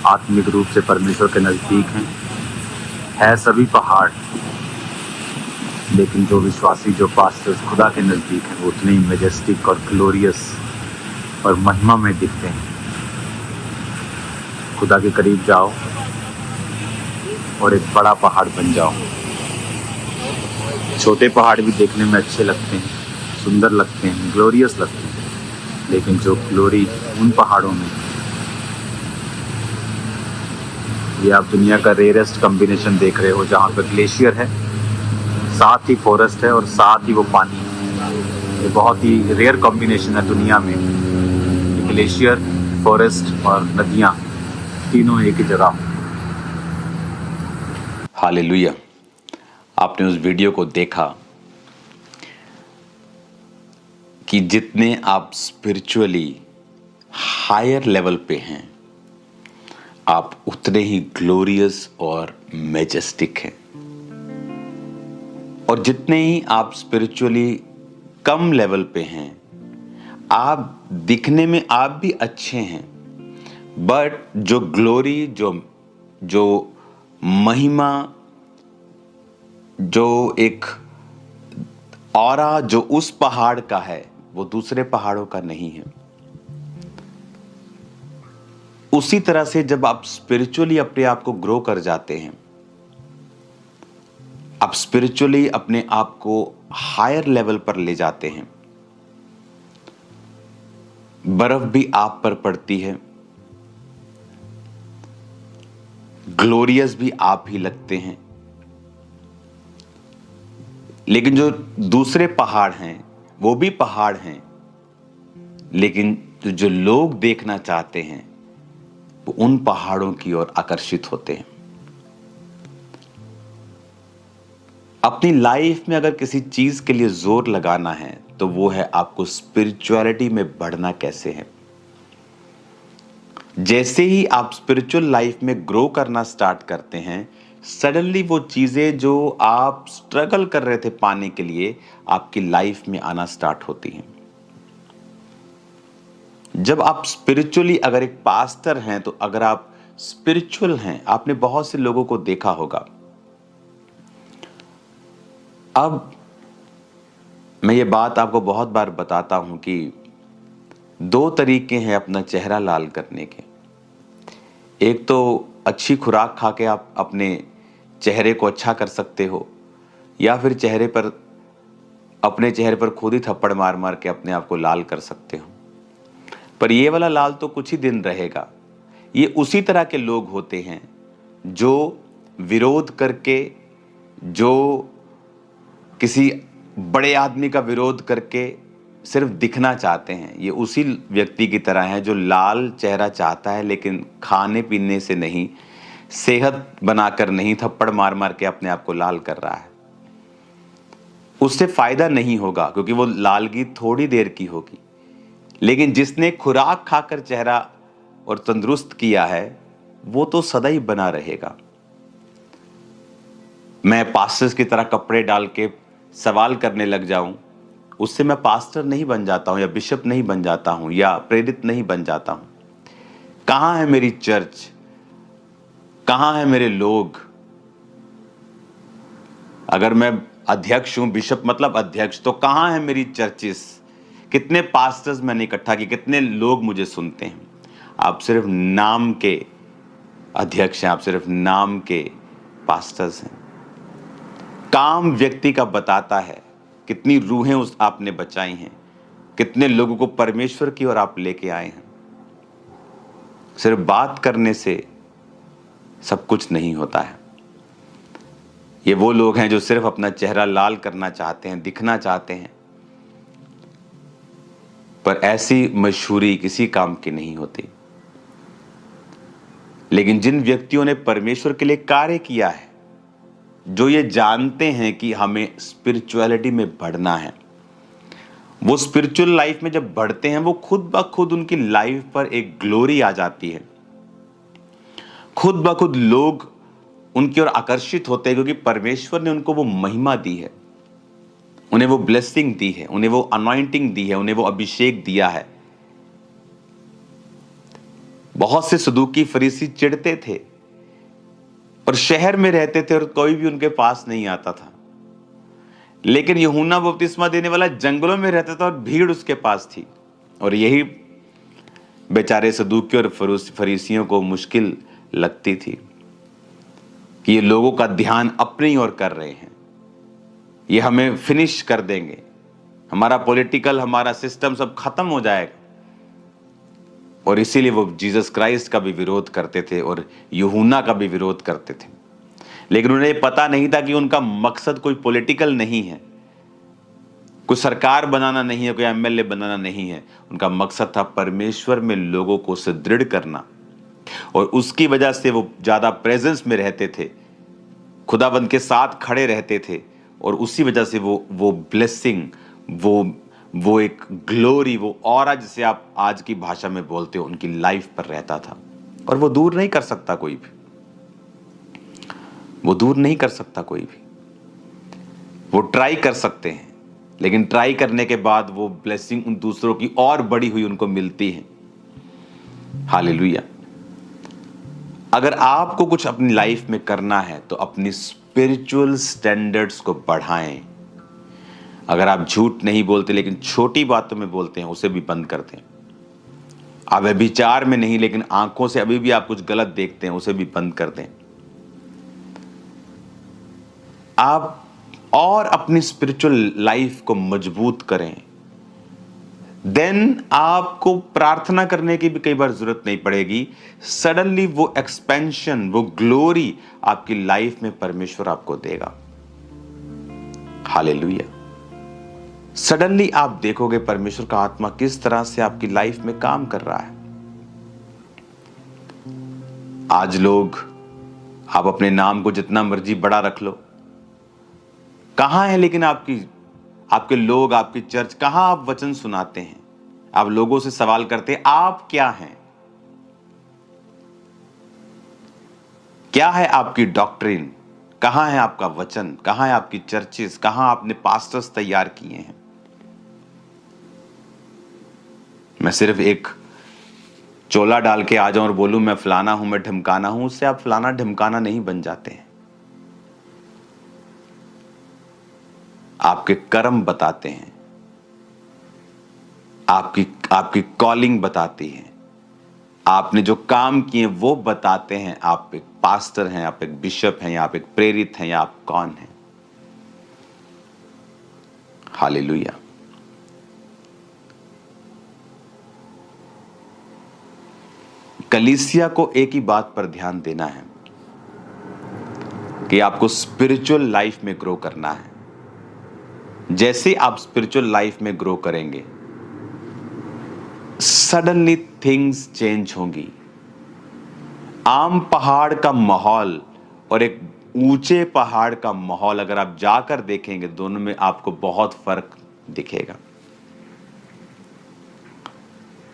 आत्मिक रूप से परमेश्वर के नज़दीक हैं। है सभी पहाड़, लेकिन जो विश्वासी, जो पास्टर्स खुदा के नज़दीक हैं, वो उतने ही मेजेस्टिक और ग्लोरियस और महिमा में दिखते हैं। खुदा के करीब जाओ और एक बड़ा पहाड़ बन जाओ। छोटे पहाड़ भी देखने में अच्छे लगते हैं, सुंदर लगते हैं, ग्लोरियस लगते हैं, लेकिन जो ग्लोरी उन पहाड़ों में, ये आप दुनिया का रेयरेस्ट कॉम्बिनेशन देख रहे हो, जहाँ पे ग्लेशियर है, साथ ही फॉरेस्ट है और साथ ही वो पानी है। ये बहुत ही रेयर कॉम्बिनेशन है दुनिया में, ग्लेशियर, फॉरेस्ट और नदियाँ तीनों एक ही जगह। हालेलुया। आपने उस वीडियो को देखा कि जितने आप स्पिरिचुअली हायर लेवल पे हैं, आप उतने ही ग्लोरियस और मैजेस्टिक हैं। और जितने ही आप स्पिरिचुअली कम लेवल पे हैं, आप दिखने में आप भी अच्छे हैं, बट जो ग्लोरी, जो महिमा, जो एक ऑरा जो उस पहाड़ का है, वो दूसरे पहाड़ों का नहीं है। उसी तरह से जब आप स्पिरिचुअली अपने आप को ग्रो कर जाते हैं, आप स्पिरिचुअली अपने आप को हायर लेवल पर ले जाते हैं, बर्फ भी आप पर पड़ती है, ग्लोरियस भी आप ही लगते हैं। लेकिन जो दूसरे पहाड़ हैं, वो भी पहाड़ हैं, लेकिन जो लोग देखना चाहते हैं, वो उन पहाड़ों की ओर आकर्षित होते हैं। अपनी लाइफ में अगर किसी चीज के लिए जोर लगाना है, तो वो है आपको स्पिरिचुअलिटी में बढ़ना कैसे है। जैसे ही आप स्पिरिचुअल लाइफ में ग्रो करना स्टार्ट करते हैं, सडनली वो चीजें जो आप स्ट्रगल कर रहे थे पाने के लिए, आपकी लाइफ में आना स्टार्ट होती हैं। जब आप स्पिरिचुअली अगर एक पास्टर हैं, तो अगर आप स्पिरिचुअल हैं, आपने बहुत से लोगों को देखा होगा। अब मैं ये बात आपको बहुत बार बताता हूं कि 2 तरीके हैं अपना चेहरा लाल करने के। एक तो अच्छी खुराक खा के आप अपने चेहरे को अच्छा कर सकते हो, या फिर अपने चेहरे पर खुद ही थप्पड़ मार मार के अपने आप को लाल कर सकते हो। पर ये वाला लाल तो कुछ ही दिन रहेगा। ये उसी तरह के लोग होते हैं जो विरोध करके, जो किसी बड़े आदमी का विरोध करके सिर्फ दिखना चाहते हैं। ये उसी व्यक्ति की तरह है जो लाल चेहरा चाहता है, लेकिन खाने पीने से नहीं, सेहत बनाकर नहीं, थप्पड़ मार मार के अपने आप को लाल कर रहा है। उससे फायदा नहीं होगा, क्योंकि वो लालगी थोड़ी देर की होगी। लेकिन जिसने खुराक खाकर चेहरा और तंदुरुस्त किया है, वो तो सदा ही बना रहेगा। मैं पास्टर्स की तरह कपड़े डाल के सवाल करने लग जाऊं, उससे मैं पास्टर नहीं बन जाता हूं, या बिशप नहीं बन जाता हूं, या प्रेरित नहीं बन जाता हूं। कहां है मेरी चर्च? कहां है मेरे लोग? अगर मैं अध्यक्ष हूं, बिशप मतलब अध्यक्ष, तो कहां है मेरी चर्चिस? कितने पास्टर्स मैंने इकट्ठा किए, कितने लोग मुझे सुनते हैं? आप सिर्फ नाम के अध्यक्ष हैं, आप सिर्फ नाम के पास्टर्स हैं। काम व्यक्ति का बताता है कितनी रूहें उस आपने बचाई हैं, कितने लोगों को परमेश्वर की ओर आप लेके आए हैं। सिर्फ बात करने से सब कुछ नहीं होता है। ये वो लोग हैं जो सिर्फ अपना चेहरा लाल करना चाहते हैं, दिखना चाहते हैं, पर ऐसी मशहूरी किसी काम की नहीं होती। लेकिन जिन व्यक्तियों ने परमेश्वर के लिए कार्य किया है, जो ये जानते हैं कि हमें स्पिरिचुअलिटी में बढ़ना है, वो स्पिरिचुअल लाइफ में जब बढ़ते हैं, वो खुद ब खुद उनकी लाइफ पर एक ग्लोरी आ जाती है। खुद ब खुद लोग उनकी ओर आकर्षित होते हैं, क्योंकि परमेश्वर ने उनको वो महिमा दी है, उन्हें वो ब्लेसिंग दी है, उन्हें वो अनॉइंटिंग दी है, उन्हें वो अभिषेक दिया है। बहुत से सदूकी फरीसी चिढ़ते थे और शहर में रहते थे और कोई भी उनके पास नहीं आता था। लेकिन यूहन्ना बपतिस्मा देने वाला जंगलों में रहता था और भीड़ उसके पास थी। और यही बेचारे सदूकी और फरीसियों को मुश्किल लगती थी कि ये लोगों का ध्यान अपनी ओर कर रहे हैं, ये हमें फिनिश कर देंगे, हमारा पॉलिटिकल, हमारा सिस्टम सब खत्म हो जाएगा। और इसीलिए वो जीसस क्राइस्ट का भी विरोध करते थे और यूहन्ना का भी विरोध करते थे। लेकिन उन्हें पता नहीं था कि उनका मकसद कोई पॉलिटिकल नहीं है, कोई सरकार बनाना नहीं है, कोई एमएलए बनाना नहीं है। उनका मकसद था परमेश्वर में लोगों को सुदृढ़ करना। और उसकी वजह से वो ज्यादा प्रेजेंस में रहते थे, खुदाबंद के साथ खड़े रहते थे। और उसी वजह से वो ब्लेसिंग, वो एक ग्लोरी, वो ऑरा जिसे आप आज की भाषा में बोलते हो, उनकी लाइफ पर रहता था। और वो दूर नहीं कर सकता कोई भी, वो दूर नहीं कर सकता कोई भी। वो ट्राई कर सकते हैं, लेकिन ट्राई करने के बाद वो ब्लेसिंग उन दूसरों की और बड़ी हुई उनको मिलती है। हालेलुया। अगर आपको कुछ अपनी लाइफ में करना है तो अपनी स्पिरिचुअल स्टैंडर्ड्स को बढ़ाएं। अगर आप झूठ नहीं बोलते लेकिन छोटी बातों में बोलते हैं, उसे भी बंद कर दें। आप व्यभिचार में नहीं, लेकिन आंखों से अभी भी आप कुछ गलत देखते हैं, उसे भी बंद कर दें। आप और अपनी स्पिरिचुअल लाइफ को मजबूत करें। देन आपको प्रार्थना करने की भी कई बार जरूरत नहीं पड़ेगी। सडनली वो एक्सपेंशन, वो ग्लोरी आपकी लाइफ में परमेश्वर आपको देगा। हालेलुया। सडनली आप देखोगे परमेश्वर का आत्मा किस तरह से आपकी लाइफ में काम कर रहा है। आज लोग, आप अपने नाम को जितना मर्जी बड़ा रख लो, कहां है लेकिन आपके लोग, आपकी चर्च, कहां आप वचन सुनाते हैं? आप लोगों से सवाल करते हैं, आप क्या हैं? क्या है आपकी डॉक्ट्रिन? कहां है आपका वचन? कहां है आपकी चर्चेस? कहां आपने पास्टर्स तैयार किए हैं? मैं सिर्फ एक चोला डाल के आ जाऊं और बोलूं मैं फलाना हूं, मैं ढिमकाना हूं, उससे आप फलाना ढिमकाना नहीं बन जाते हैं। आपके कर्म बताते हैं, आपकी कॉलिंग बताती है, आपने जो काम किए वो बताते हैं। आप एक पास्टर हैं, आप एक बिशप हैं, या आप एक प्रेरित हैं, या आप कौन हैं। हालेलुया। कलीसिया को एक ही बात पर ध्यान देना है कि आपको स्पिरिचुअल लाइफ में ग्रो करना है। जैसे आप स्पिरिचुअल लाइफ में ग्रो करेंगे, सडनली थिंग्स चेंज होंगी। आम पहाड़ का माहौल और एक ऊंचे पहाड़ का माहौल अगर आप जाकर देखेंगे, दोनों में आपको बहुत फर्क दिखेगा।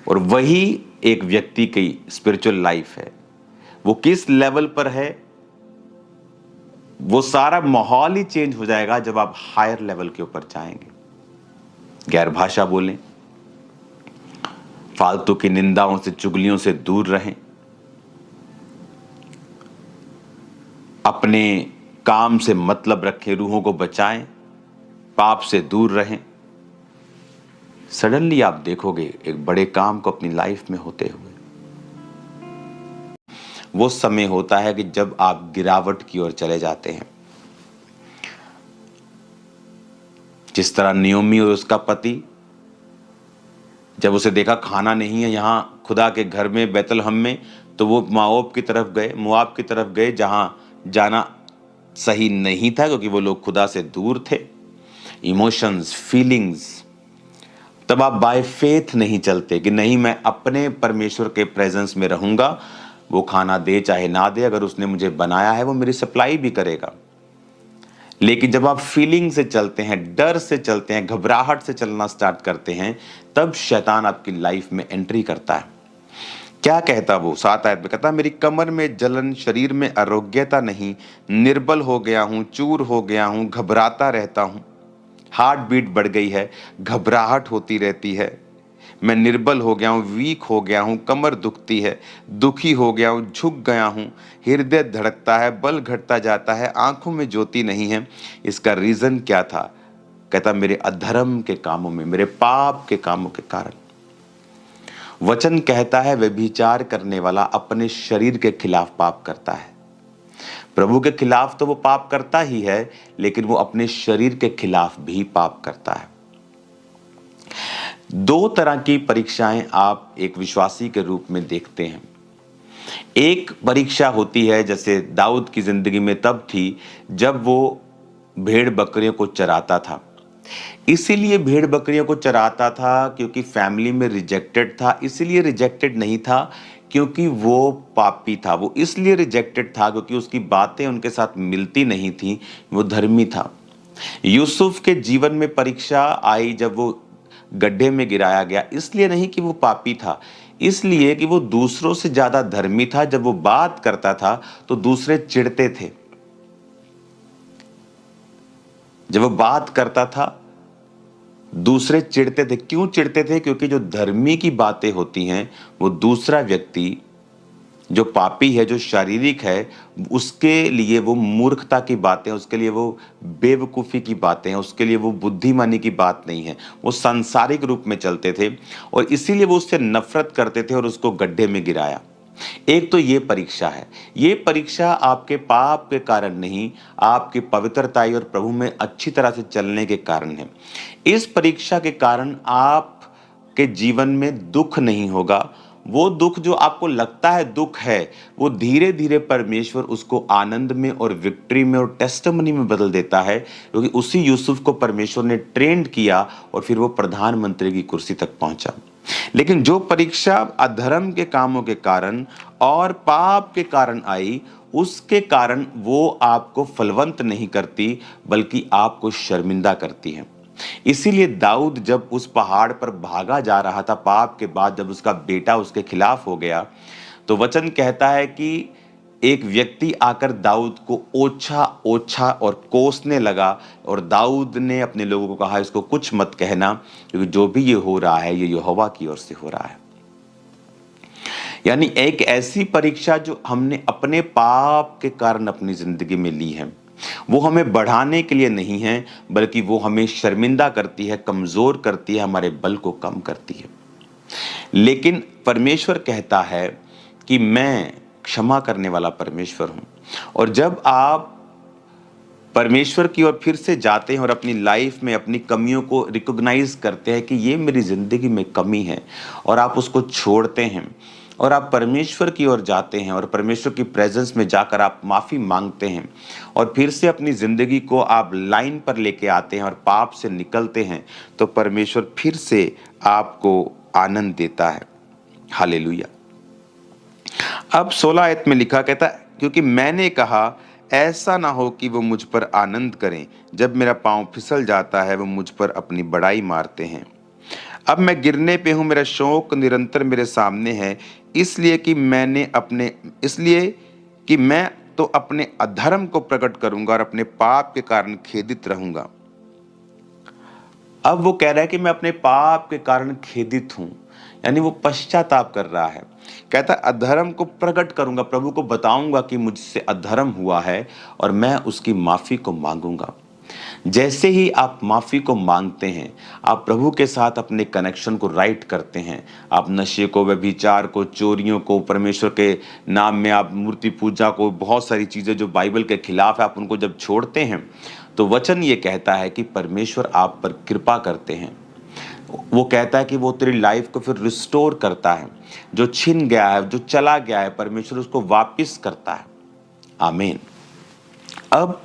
और वही एक व्यक्ति की स्पिरिचुअल लाइफ है। वो किस लेवल पर है, वो सारा माहौल ही चेंज हो जाएगा जब आप हायर लेवल के ऊपर जाएंगे। गैर भाषा बोलें, फालतू की निंदाओं से, चुगलियों से दूर रहें, अपने काम से मतलब रखें, रूहों को बचाएं, पाप से दूर रहें। सडनली आप देखोगे एक बड़े काम को अपनी लाइफ में होते हुए। वो समय होता है कि जब आप गिरावट की ओर चले जाते हैं। जिस तरह नियोमी और उसका पति, जब उसे देखा खाना नहीं है यहां खुदा के घर में बैतलहम में, तो वो मोआब की तरफ गए, जहां जाना सही नहीं था, क्योंकि वो लोग खुदा से दूर थे। Emotions, feelings. तब आप बाय फेथ नहीं चलते कि नहीं, मैं अपने परमेश्वर के प्रेजेंस में रहूंगा, वो खाना दे चाहे ना दे, अगर उसने मुझे बनाया है वो मेरी सप्लाई भी करेगा। लेकिन जब आप फीलिंग से चलते हैं, डर से चलते हैं, घबराहट से चलना स्टार्ट करते हैं, तब शैतान आपकी लाइफ में एंट्री करता है। क्या कहता वो 7 आयत में? कहता मेरी कमर में जलन, शरीर में आरोग्यता नहीं, निर्बल हो गया हूं, चूर हो गया हूं, घबराता रहता हूं, हार्ट बीट बढ़ गई है, घबराहट होती रहती है, मैं निर्बल हो गया हूँ, वीक हो गया हूँ, कमर दुखती है, दुखी हो गया हूँ, झुक गया हूँ, हृदय धड़कता है, बल घटता जाता है, आंखों में ज्योति नहीं है। इसका रीजन क्या था? कहता मेरे अधर्म के कामों में, मेरे पाप के कामों के कारण। वचन कहता है व्यभिचार करने वाला अपने शरीर के खिलाफ पाप करता है। प्रभु के खिलाफ तो वो पाप करता ही है, लेकिन वो अपने शरीर के खिलाफ भी पाप करता है। दो तरह की परीक्षाएं आप एक विश्वासी के रूप में देखते हैं। एक परीक्षा होती है जैसे दाऊद की जिंदगी में तब थी जब वो भेड़ बकरियों को चराता था। इसीलिए भेड़ बकरियों को चराता था क्योंकि फैमिली में रिजेक्टेड था। इसीलिए रिजेक्टेड नहीं था क्योंकि वो पापी था। वो इसलिए रिजेक्टेड था क्योंकि उसकी बातें उनके साथ मिलती नहीं थी। वो धर्मी था। यूसुफ के जीवन में परीक्षा आई जब वो गड्ढे में गिराया गया, इसलिए नहीं कि वो पापी था, इसलिए कि वो दूसरों से ज्यादा धर्मी था। जब वो बात करता था तो दूसरे चिढ़ते थे। जब वो बात करता था दूसरे चिढ़ते थे। क्यों चिढ़ते थे? क्योंकि जो धर्मी की बातें होती हैं वो दूसरा व्यक्ति जो पापी है, जो शारीरिक है, उसके लिए वो मूर्खता की बातें, उसके लिए वो बेवकूफ़ी की बातें हैं, उसके लिए वो बुद्धिमानी की बात नहीं है। वो सांसारिक रूप में चलते थे और इसीलिए वो उससे नफरत करते थे और उसको गड्ढे में गिराया। एक तो ये परीक्षा है। ये परीक्षा आपके पाप के कारण नहीं, आपकी पवित्रताई और प्रभु में अच्छी तरह से चलने के कारण है। इस परीक्षा के कारण आपके जीवन में दुख नहीं होगा। वो दुख जो आपको लगता है दुख है, वो धीरे धीरे परमेश्वर उसको आनंद में और विक्ट्री में और टेस्टिमनी में बदल देता है, क्योंकि उसी यूसुफ को परमेश्वर ने ट्रेंड किया और फिर वो प्रधानमंत्री की कुर्सी तक पहुंचा। लेकिन जो परीक्षा अधर्म के कामों के कारण और पाप के कारण आई, उसके कारण वो आपको फलवंत नहीं करती बल्कि आपको शर्मिंदा करती है। इसीलिए दाऊद जब उस पहाड़ पर भागा जा रहा था पाप के बाद, जब उसका बेटा उसके खिलाफ हो गया, तो वचन कहता है कि एक व्यक्ति आकर दाऊद को ओछा ओछा और कोसने लगा और दाऊद ने अपने लोगों को कहा इसको कुछ मत कहना, क्योंकि जो भी ये हो रहा है ये यहोवा की ओर से हो रहा है। यानी एक ऐसी परीक्षा जो हमने अपने पाप के कारण अपनी जिंदगी में ली है, वो हमें बढ़ाने के लिए नहीं है, बल्कि वो हमें शर्मिंदा करती है, कमजोर करती है, हमारे बल को कम करती है। लेकिन परमेश्वर कहता है कि मैं क्षमा करने वाला परमेश्वर हूं। और जब आप परमेश्वर की ओर फिर से जाते हैं और अपनी लाइफ में अपनी कमियों को रिकॉग्नाइज करते हैं कि ये मेरी जिंदगी में कमी है, और आप उसको छोड़ते हैं और आप परमेश्वर की ओर जाते हैं और परमेश्वर की प्रेजेंस में जाकर आप माफ़ी मांगते हैं और फिर से अपनी ज़िंदगी को आप लाइन पर लेके आते हैं और पाप से निकलते हैं, तो परमेश्वर फिर से आपको आनंद देता है। हालेलुया। अब 16 आयत में लिखा, कहता है क्योंकि मैंने कहा ऐसा ना हो कि वो मुझ पर आनंद करें, जब मेरा पाँव फिसल जाता है वो मुझ पर अपनी बड़ाई मारते हैं। अब मैं गिरने पे हूँ, मेरा शौक निरंतर मेरे सामने है, इसलिए कि मैं तो अपने अधर्म को प्रकट करूंगा और अपने पाप के कारण खेदित रहूंगा। अब वो कह रहा है कि मैं अपने पाप के कारण खेदित हूं, यानी वो पश्चाताप कर रहा है। कहता अधर्म को प्रकट करूंगा, प्रभु को बताऊंगा कि मुझसे अधर्म हुआ है और मैं उसकी माफी को मांगूंगा। जैसे ही आप माफी को मांगते हैं, आप प्रभु के साथ अपने कनेक्शन को राइट करते हैं। आप नशे को, व्यभिचार को, चोरियों को, परमेश्वर के नाम में आप मूर्ति पूजा को, बहुत सारी चीजें जो बाइबल के खिलाफ है, आप उनको जब छोड़ते हैं, तो वचन ये कहता है कि परमेश्वर आप पर कृपा करते हैं। वो कहता है कि वो तेरी लाइफ को फिर रिस्टोर करता है। जो छिन गया है, जो चला गया है, परमेश्वर उसको वापिस करता है। आमीन। अब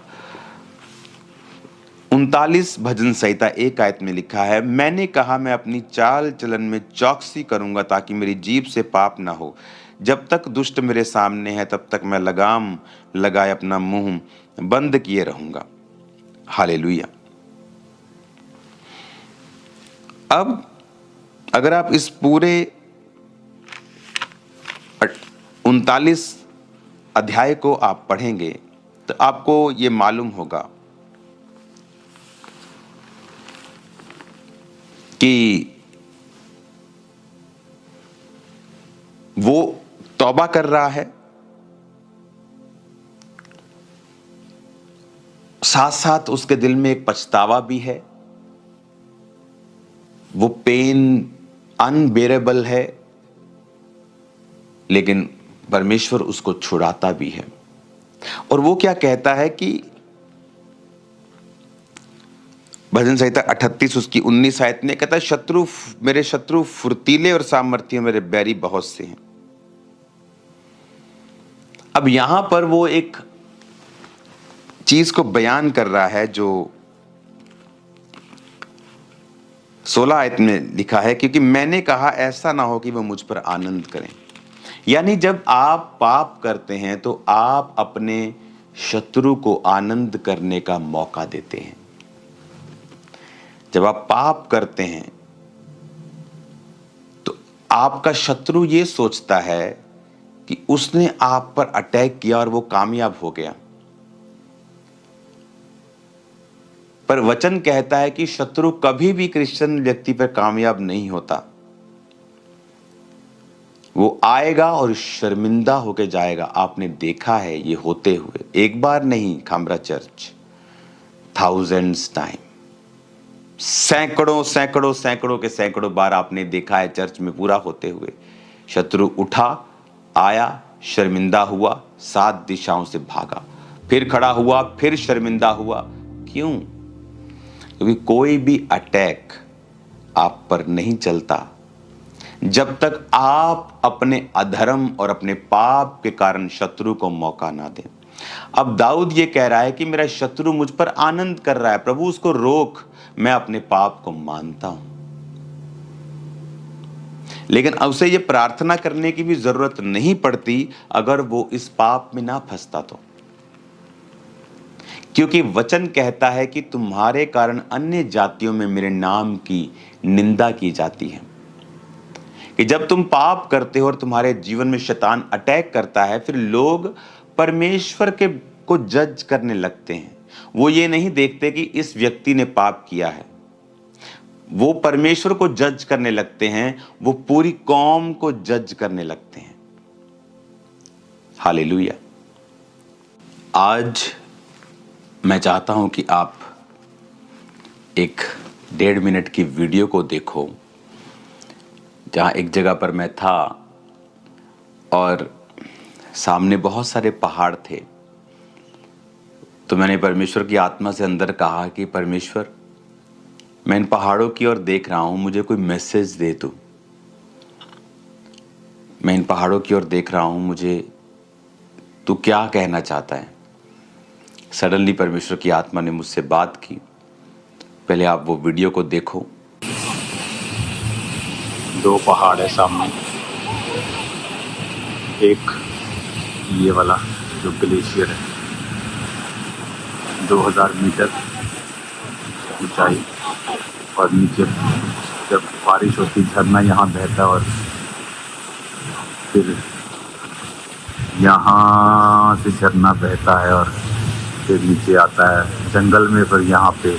39 भजन संहिता 1 आयत में लिखा है, मैंने कहा मैं अपनी चाल चलन में चौकसी करूंगा ताकि मेरी जीभ से पाप ना हो। जब तक दुष्ट मेरे सामने है तब तक मैं लगाम लगाए अपना मुंह बंद किए रहूंगा। हालेलुया। अब अगर आप इस पूरे 39 अध्याय को आप पढ़ेंगे तो आपको ये मालूम होगा कि वो तौबा कर रहा है, साथ साथ उसके दिल में एक पछतावा भी है। वो पेन अनबेरेबल है, लेकिन परमेश्वर उसको छुड़ाता भी है। और वो क्या कहता है कि भजन संहिता 38 उसकी 19 आयत में कहता है, मेरे शत्रु फुर्तीले और सामर्थी, मेरे बैरी बहुत से हैं। अब यहां पर वो एक चीज को बयान कर रहा है जो 16 आयत में लिखा है, क्योंकि मैंने कहा ऐसा ना हो कि वह मुझ पर आनंद करें। यानी जब आप पाप करते हैं तो आप अपने शत्रु को आनंद करने का मौका देते हैं। जब आप पाप करते हैं तो आपका शत्रु ये सोचता है कि उसने आप पर अटैक किया और वो कामयाब हो गया। पर वचन कहता है कि शत्रु कभी भी क्रिश्चियन व्यक्ति पर कामयाब नहीं होता। वो आएगा और शर्मिंदा होकर जाएगा। आपने देखा है ये होते हुए, एक बार नहीं खामरा चर्च, थाउजेंड्स टाइम, सैकड़ों के सैकड़ों बार आपने देखा है चर्च में पूरा होते हुए। शत्रु उठा, आया, शर्मिंदा हुआ, 7 दिशाओं से भागा, फिर खड़ा हुआ, फिर शर्मिंदा हुआ। क्यों? क्योंकि कोई भी अटैक आप पर नहीं चलता जब तक आप अपने अधर्म और अपने पाप के कारण शत्रु को मौका ना दें। अब दाऊद ये कह रहा है कि मेरा शत्रु मुझ पर आनंद कर रहा है, प्रभु उसको रोक, मैं अपने पाप को मानता हूं। लेकिन उसे ये प्रार्थना करने की भी जरूरत नहीं पड़ती अगर वो इस पाप में ना फंसता तो, क्योंकि वचन कहता है कि तुम्हारे कारण अन्य जातियों में मेरे नाम की निंदा की जाती है। कि जब तुम पाप करते हो और तुम्हारे जीवन में शैतान अटैक करता है, फिर लोग परमेश्वर को जज करने लगते हैं। वो ये नहीं देखते कि इस व्यक्ति ने पाप किया है, वो परमेश्वर को जज करने लगते हैं, वो पूरी कौम को जज करने लगते हैं। हालेलुया। आज मैं चाहता हूं कि आप एक 1.5 मिनट की वीडियो को देखो, जहां एक जगह पर मैं था और सामने बहुत सारे पहाड़ थे। तो मैंने परमेश्वर की आत्मा से अंदर कहा कि परमेश्वर, मैं इन पहाड़ों की ओर देख रहा हूं, मुझे कोई मैसेज दे तू। मैं इन पहाड़ों की ओर देख रहा हूं, मुझे तू क्या कहना चाहता है। सडनली परमेश्वर की आत्मा ने मुझसे बात की। पहले आप वो वीडियो को देखो। 2 पहाड़ है सामने, एक ये वाला जो ग्लेशियर है, 2000 मीटर ऊंचाई, और नीचे जब बारिश होती झरना यहाँ बहता है और फिर यहाँ से झरना बहता है और फिर नीचे आता है जंगल में, फिर यहाँ पे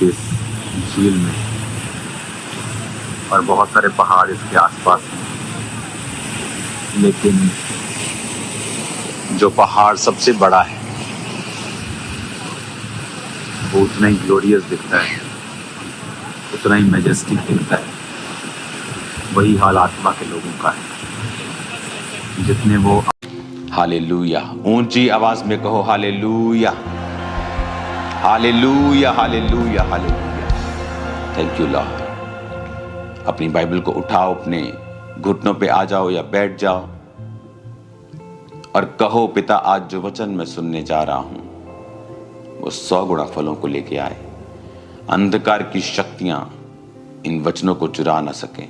इस झील में, और बहुत सारे पहाड़ इसके आसपास हैं। लेकिन जो पहाड़ सबसे बड़ा है वो उतना ही ग्लोरियस दिखता है, उतना ही मैजेस्टिक दिखता है। वही हाल आत्मा के लोगों का है, जितने वो हालेलुया। ऊंची आवाज में कहो hallelujah, hallelujah, hallelujah, hallelujah. Thank you Lord. अपनी बाइबल को उठाओ, अपने घुटनों पे आ जाओ या बैठ जाओ और कहो, पिता आज जो वचन मैं सुनने जा रहा हूं वो 100 गुणा फलों को लेके आए। अंधकार की शक्तियां इन वचनों को चुरा ना सके,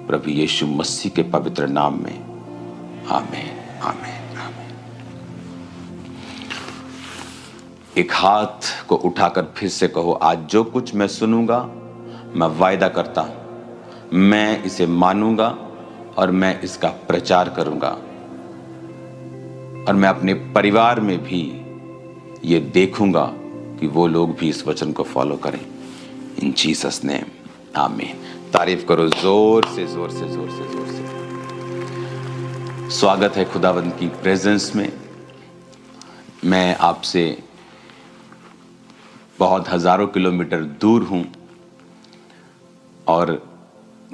प्रभु यीशु मसीह के पवित्र नाम में, आमीन, आमीन, आमीन। एक हाथ को उठाकर फिर से कहो, आज जो कुछ मैं सुनूंगा, मैं वायदा करता हूं, मैं इसे मानूंगा और मैं इसका प्रचार करूंगा, और मैं अपने परिवार में भी ये देखूंगा कि वो लोग भी इस वचन को फॉलो करें। इन जीसस नेम, आमीन। तारीफ करो जोर से, जोर से, जोर से, जोर से। स्वागत है खुदावंद की प्रेजेंस में। मैं आपसे बहुत हज़ारों किलोमीटर दूर हूं और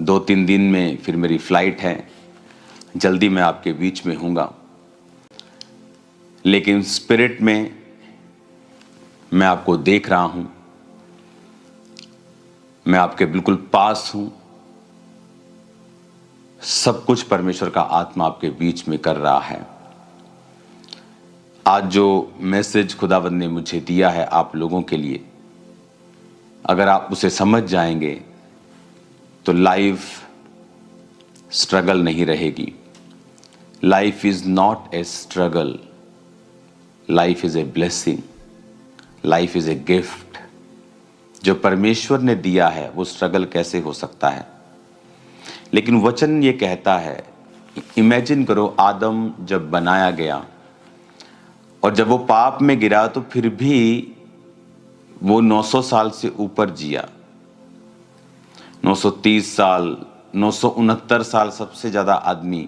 2-3 दिन में फिर मेरी फ्लाइट है। जल्दी मैं आपके बीच में हूँगा, लेकिन स्पिरिट में मैं आपको देख रहा हूं। मैं आपके बिल्कुल पास हूं। सब कुछ परमेश्वर का आत्मा आपके बीच में कर रहा है। आज जो मैसेज खुदावंद ने मुझे दिया है आप लोगों के लिए, अगर आप उसे समझ जाएंगे तो लाइफ स्ट्रगल नहीं रहेगी। Life is not a struggle, life is a blessing, life is a gift. जो परमेश्वर ने दिया है वो स्ट्रगल कैसे हो सकता है? लेकिन वचन ये कहता है, इमेजिन करो आदम जब बनाया गया और जब वो पाप में गिरा तो फिर भी वो 900 साल से ऊपर जिया। 930 साल, 969 साल सबसे ज्यादा आदमी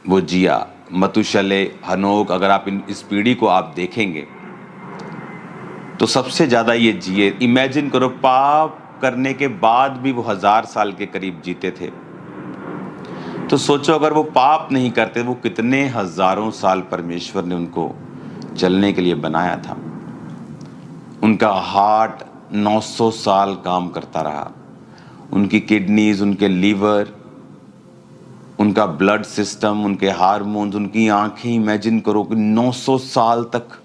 वो जिया। मतुशले, हनोक, अगर आप इस पीढ़ी को आप देखेंगे तो सबसे ज्यादा ये जिए। इमेजिन करो पाप करने के बाद भी वो 1000 साल के करीब जीते थे। तो सोचो अगर वो पाप नहीं करते, वो कितने हजारों साल परमेश्वर ने उनको चलने के लिए बनाया था। उनका हार्ट 900 साल काम करता रहा, उनकी किडनीज, उनके लीवर, उनका ब्लड सिस्टम, उनके हार्मोन्स, उनकी आंखें। इमेजिन करो कि 900 साल तक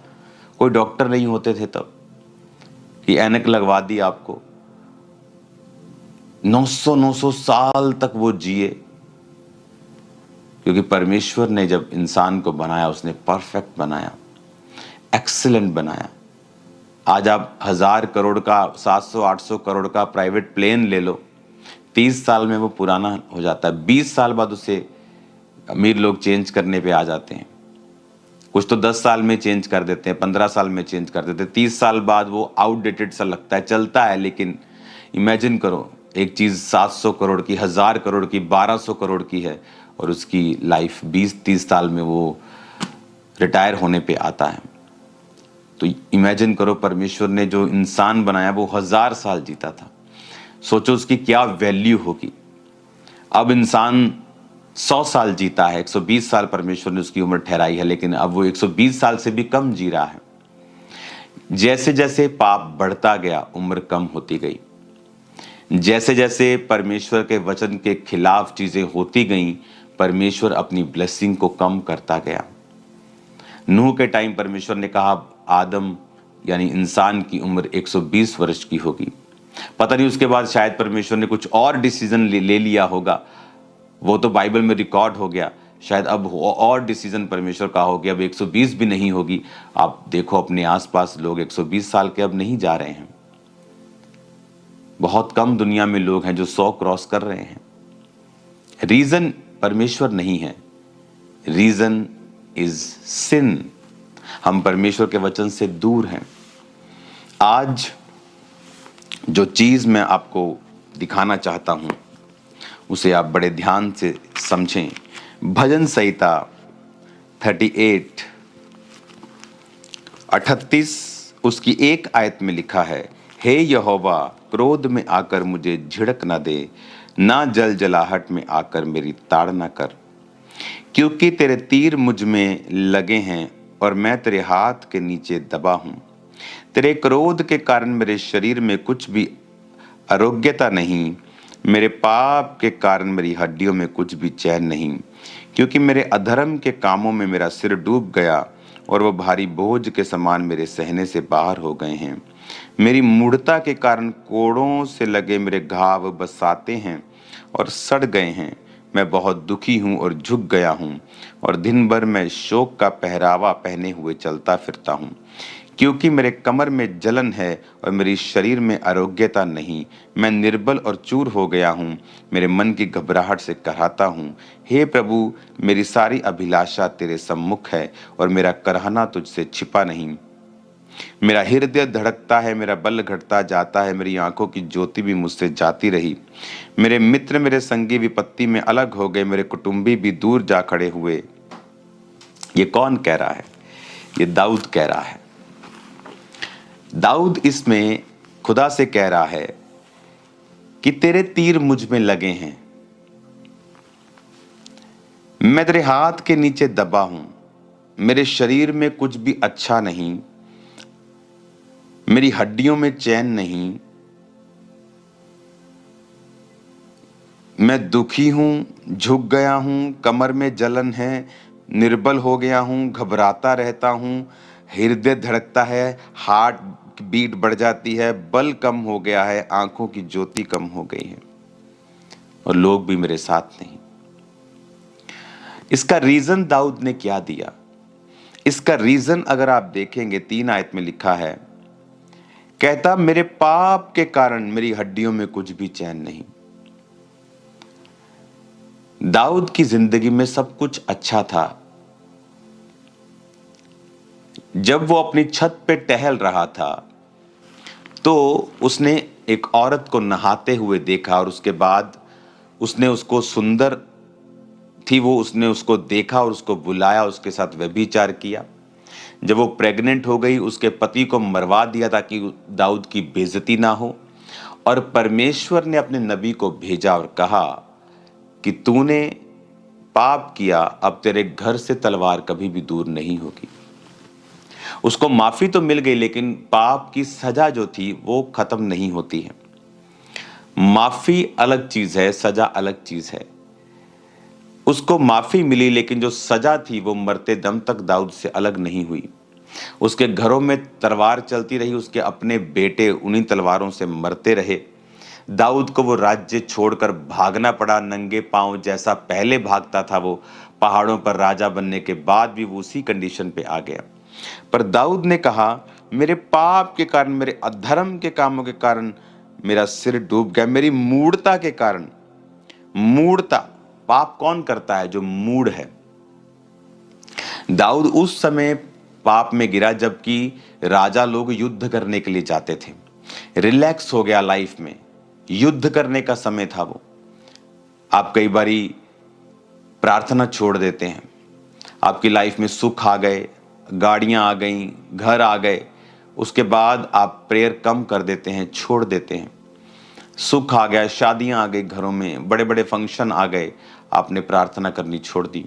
कोई डॉक्टर नहीं होते थे तब कि ऐनक लगवा दी आपको। 900 साल तक वो जिए, क्योंकि परमेश्वर ने जब इंसान को बनाया उसने परफेक्ट बनाया, एक्सीलेंट बनाया। आज आप 1000 करोड़ का, 700-800 करोड़ का प्राइवेट प्लेन ले लो, 30 साल में वो पुराना हो जाता है। 20 साल बाद उसे अमीर लोग चेंज करने पे आ जाते हैं। कुछ तो 10 साल में चेंज कर देते हैं, 15 साल में चेंज कर देते हैं। 30 साल बाद वो आउटडेटेड सा लगता है, चलता है। लेकिन इमेजिन करो एक चीज 700 करोड़ की, 1000 करोड़ की, 1200 करोड़ की है और उसकी लाइफ 20-30 साल में वो रिटायर होने पे आता है। तो इमेजिन करो परमेश्वर ने जो इंसान बनाया वो 1000 साल जीता था। सोचो उसकी क्या वैल्यू होगी। अब इंसान 100 साल जीता है, 120 साल परमेश्वर ने उसकी उम्र ठहराई है, लेकिन अब वो 120 साल से भी कम जी रहा है। जैसे जैसे पाप बढ़ता गया उम्र कम होती गई। जैसे जैसे परमेश्वर के वचन के खिलाफ चीजें होती गईं, परमेश्वर अपनी ब्लेसिंग को कम करता गया। नूह के टाइम परमेश्वर ने कहा आदम यानी इंसान की उम्र 120 वर्ष की होगी। पता नहीं उसके बाद शायद परमेश्वर ने कुछ और डिसीजन ले लिया होगा, वो तो बाइबल में रिकॉर्ड हो गया। शायद अब और डिसीजन परमेश्वर का हो गया, अब 120 भी नहीं होगी। आप देखो अपने आसपास लोग 120 साल के अब नहीं जा रहे हैं। बहुत कम दुनिया में लोग हैं जो 100 क्रॉस कर रहे हैं। रीजन परमेश्वर नहीं है, रीजन इज सिन। हम परमेश्वर के वचन से दूर हैं। आज जो चीज मैं आपको दिखाना चाहता हूं उसे आप बड़े ध्यान से समझें। भजन संहिता 38 उसकी एक आयत में लिखा है, हे यहोवा क्रोध में आकर मुझे झिड़क ना दे, ना जल जलाहट में आकर मेरी ताड़ ना कर। क्योंकि तेरे तीर मुझ में लगे हैं और मैं तेरे हाथ के नीचे दबा हूं। तेरे क्रोध के कारण मेरे शरीर में कुछ भी आरोग्यता नहीं, मेरे पाप के कारण मेरी हड्डियों में कुछ भी चैन नहीं। क्योंकि मेरे अधर्म के कामों में मेरा सिर डूब गया और वो भारी बोझ के समान मेरे सहने से बाहर हो गए हैं। मेरी मूढ़ता के कारण कोड़ों से लगे मेरे घाव बसाते हैं और सड़ गए हैं। मैं बहुत दुखी हूँ और झुक गया हूँ और दिन भर मैं शोक का पहरावा पहने हुए चलता फिरता हूँ। क्योंकि मेरे कमर में जलन है और मेरी शरीर में आरोग्यता नहीं। मैं निर्बल और चूर हो गया हूँ, मेरे मन की घबराहट से कराहता हूँ। हे प्रभु, मेरी सारी अभिलाषा तेरे सम्मुख है और मेरा करहना तुझसे छिपा नहीं। मेरा हृदय धड़कता है, मेरा बल घटता जाता है, मेरी आंखों की ज्योति भी मुझसे जाती रही। मेरे मित्र मेरे संगी विपत्ति में अलग हो गए, मेरे कुटुंबी भी दूर जा खड़े हुए। ये कौन कह रहा है? ये दाऊद कह रहा है। दाऊद इसमें खुदा से कह रहा है कि तेरे तीर मुझ में लगे हैं, मैं तेरे हाथ के नीचे दबा हूं, मेरे शरीर में कुछ भी अच्छा नहीं, मेरी हड्डियों में चैन नहीं, मैं दुखी हूं, झुक गया हूं, कमर में जलन है, निर्बल हो गया हूं, घबराता रहता हूं, हृदय धड़कता है, हार्ट बीट बढ़ जाती है, बल कम हो गया है, आंखों की ज्योति कम हो गई है और लोग भी मेरे साथ नहीं। इसका रीजन दाऊद ने क्या दिया? इसका रीजन अगर आप देखेंगे 3 आयत में लिखा है, कहता मेरे पाप के कारण मेरी हड्डियों में कुछ भी चैन नहीं। दाऊद की जिंदगी में सब कुछ अच्छा था। जब वो अपनी छत पे टहल रहा था तो उसने एक औरत को नहाते हुए देखा और उसके बाद उसने उसको सुंदर थी वो, उसने उसको देखा और उसको बुलाया, उसके साथ व्यभिचार किया। जब वो प्रेग्नेंट हो गई, उसके पति को मरवा दिया ताकि दाऊद की बेइज्जती ना हो, और परमेश्वर ने अपने नबी को भेजा और कहा कि तूने पाप किया, अब तेरे घर से तलवार कभी भी दूर नहीं होगी। उसको माफी तो मिल गई, लेकिन पाप की सजा जो थी वो खत्म नहीं होती है। माफी अलग चीज है, सजा अलग चीज है। उसको माफी मिली, लेकिन जो सजा थी वो मरते दम तक दाऊद से अलग नहीं हुई। उसके घरों में तलवार चलती रही, उसके अपने बेटे उन्हीं तलवारों से मरते रहे। दाऊद को वो राज्य छोड़कर भागना पड़ा नंगे पांव, जैसा पहले भागता था वो पहाड़ों पर राजा बनने के बाद भी वो उसी कंडीशन पे आ गया। पर दाऊद ने कहा मेरे पाप के कारण, मेरे अधर्म के कामों के कारण मेरा सिर डूब गया, मेरी मूढ़ता के कारण। मूढ़ता, पाप कौन करता है? जो मूढ़ है। दाऊद उस समय पाप में गिरा जबकि राजा लोग युद्ध करने के लिए जाते थे। रिलैक्स हो गया लाइफ में, युद्ध करने का समय था वो। आप कई बारी प्रार्थना छोड़ देते हैं, आपकी लाइफ में सुख आ गए, गाड़ियां आ गई, घर आ गए, उसके बाद आप प्रेयर कम कर देते हैं, छोड़ देते हैं। सुख आ गया, शादियां आ गई, घरों में बड़े बड़े फंक्शन आ गए, आपने प्रार्थना करनी छोड़ दी।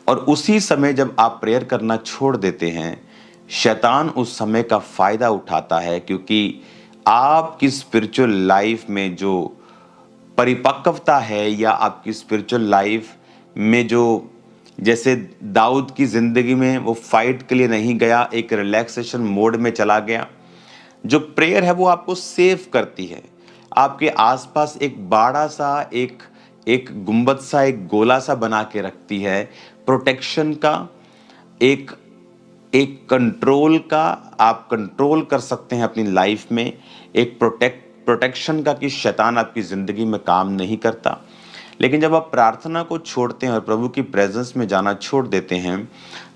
और उसी समय जब आप प्रेयर करना छोड़ देते हैं, शैतान उस समय का फायदा उठाता है, क्योंकि आपकी स्पिरिचुअल लाइफ में जो परिपक्वता है या आपकी स्पिरिचुअल लाइफ में जो, जैसे दाऊद की जिंदगी में वो फाइट के लिए नहीं गया, एक रिलैक्सेशन मोड में चला गया। जो प्रेयर है वो आपको सेव करती है, आपके आसपास एक बाड़ा सा, एक गुंबद सा, एक गोला सा बना के रखती है, प्रोटेक्शन का, एक कंट्रोल का। आप कंट्रोल कर सकते हैं अपनी लाइफ में, एक प्रोटेक्शन का, कि शैतान आपकी जिंदगी में काम नहीं करता। लेकिन जब आप प्रार्थना को छोड़ते हैं और प्रभु की प्रेजेंस में जाना छोड़ देते हैं,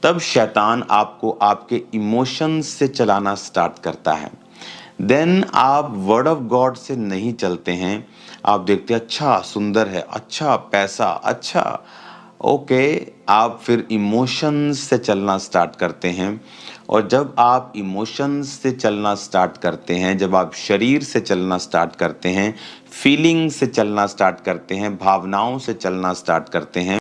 तब शैतान आपको आपके इमोशंस से चलाना स्टार्ट करता है। देन आप वर्ड ऑफ गॉड से नहीं चलते हैं। आप देखते हैं अच्छा सुंदर है, अच्छा पैसा, अच्छा ओके, आप फिर इमोशंस से चलना स्टार्ट करते हैं। और जब आप इमोशंस से चलना स्टार्ट करते हैं, जब आप शरीर से चलना स्टार्ट करते हैं, फीलिंग से चलना स्टार्ट करते हैं, भावनाओं से चलना स्टार्ट करते हैं,